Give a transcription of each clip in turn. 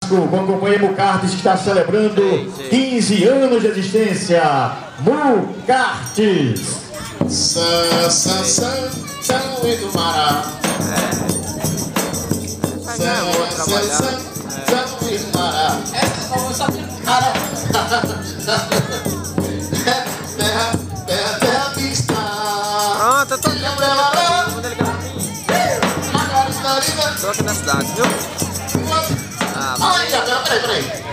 Com o companheiro Mucartes, que está celebrando 15 anos de existência. Mucartes. São Edumará. São Edumará. Terra que está. Pronto, eu tô aqui. Tô aqui na cidade, viu? Ah,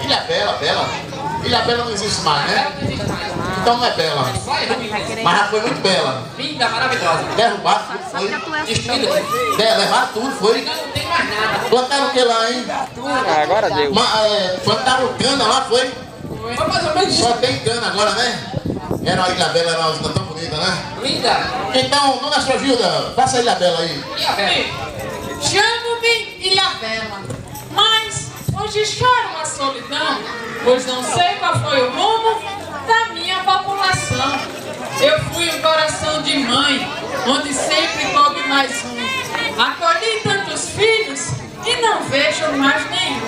Ilhabela, peraí. Ilhabela não existe mais, né? Então não é bela. Mas já foi muito bela. Linda, maravilhosa. Derrubaram tudo, foi. Destruído. Levaram tudo, foi. Não tem mais nada. Plantaram o que lá, hein? Agora deu. Plantaram cana lá, foi? Foi mais ou menos isso. Só tem cana agora, né? Era a Ilhabela, era uma usina tão bonita, né? Linda. Então, dona Gilda, faça a Ilhabela aí. Chamo-me Ilhabela, mas hoje choro a solidão, pois não sei qual foi o rumo da minha população. Eu fui um coração de mãe, onde sempre coube mais um. Acolhi tantos filhos e não vejo mais nenhum.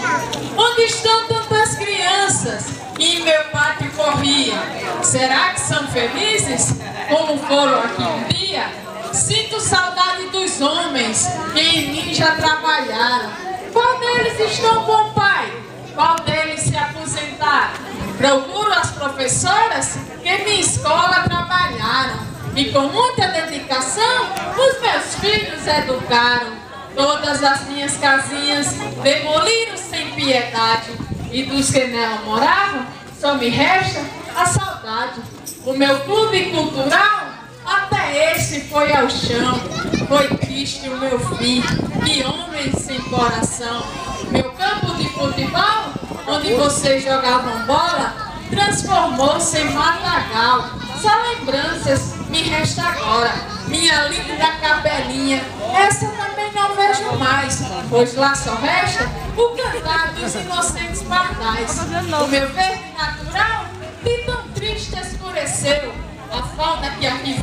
Onde estão tantas crianças que em meu pátio corria? Será que são felizes como foram aqui um dia? Sinto saudade dos homens que em mim já trabalharam. Qual deles estão com o pai? Qual deles se aposentaram? Procuro as professoras que minha escola trabalharam. E com muita dedicação, os meus filhos educaram. Todas as minhas casinhas demoliram sem piedade. E dos que nela moravam, só me resta a saudade. O meu clube cultural, até esse foi ao chão. Foi triste o meu fim, que homem sem coração. Meu campo de futebol, onde vocês jogavam bola, transformou-se em matagal. Só lembranças me resta agora. Minha linda capelinha, essa também não vejo mais, pois lá só resta o cantar dos inocentes pardais. O meu verde natural, de tão triste escureceu. A fauna que aqui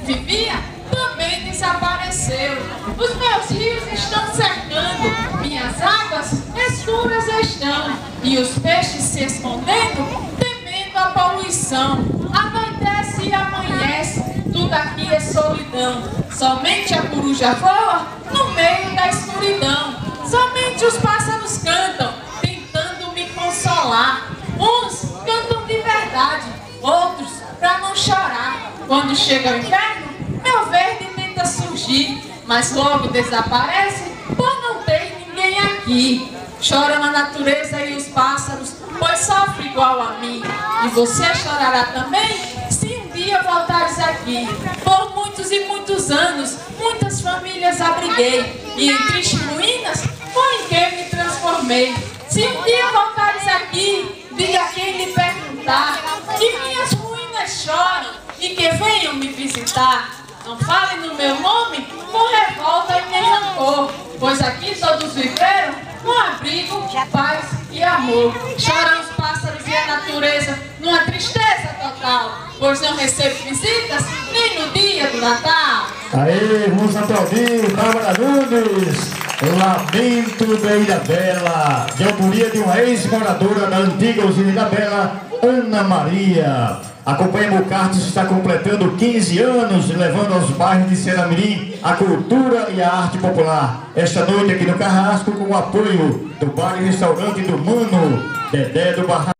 vivia também desapareceu. Os meus rios estão secando, minhas águas escuras estão, e os peixes se escondendo, temendo a poluição. Anoitece e amanhece, tudo aqui é solidão. Somente a coruja voa no meio da escuridão. Somente os pássaros cantam, tentando me consolar. Uns cantam de verdade, outros pra não chorar. Quando chega o inverno, meu verde tenta surgir, mas logo desaparece por não ter ninguém aqui. Choram a natureza e os pássaros, pois sofre igual a mim. E você chorará também, se um dia voltares aqui. Por muitos e muitos anos, muitas famílias abriguei, e em tristes ruínas foi em que me transformei. Se um dia voltares aqui, diga a quem lhe perguntar, que minhas ruínas choram e que venham me visitar. Não falem no meu nome com revolta e nem rancor, pois aqui todos viveram com abrigo, paz e amor. Choram os pássaros e a natureza numa tristeza total, pois não recebo visitas nem no dia do Natal. Aí, vamos aplaudir Bárbara Nunes. Lamento da Ilhabela, de autoria de uma ex-moradora da antiga usina Ilhabela, Ana Maria. A Companhia Mucartes está completando 15 anos, levando aos bairros de Ceará-Mirim a cultura e a arte popular. Esta noite aqui no Carrasco, com o apoio do bar e restaurante do Mano Dedé do Barra.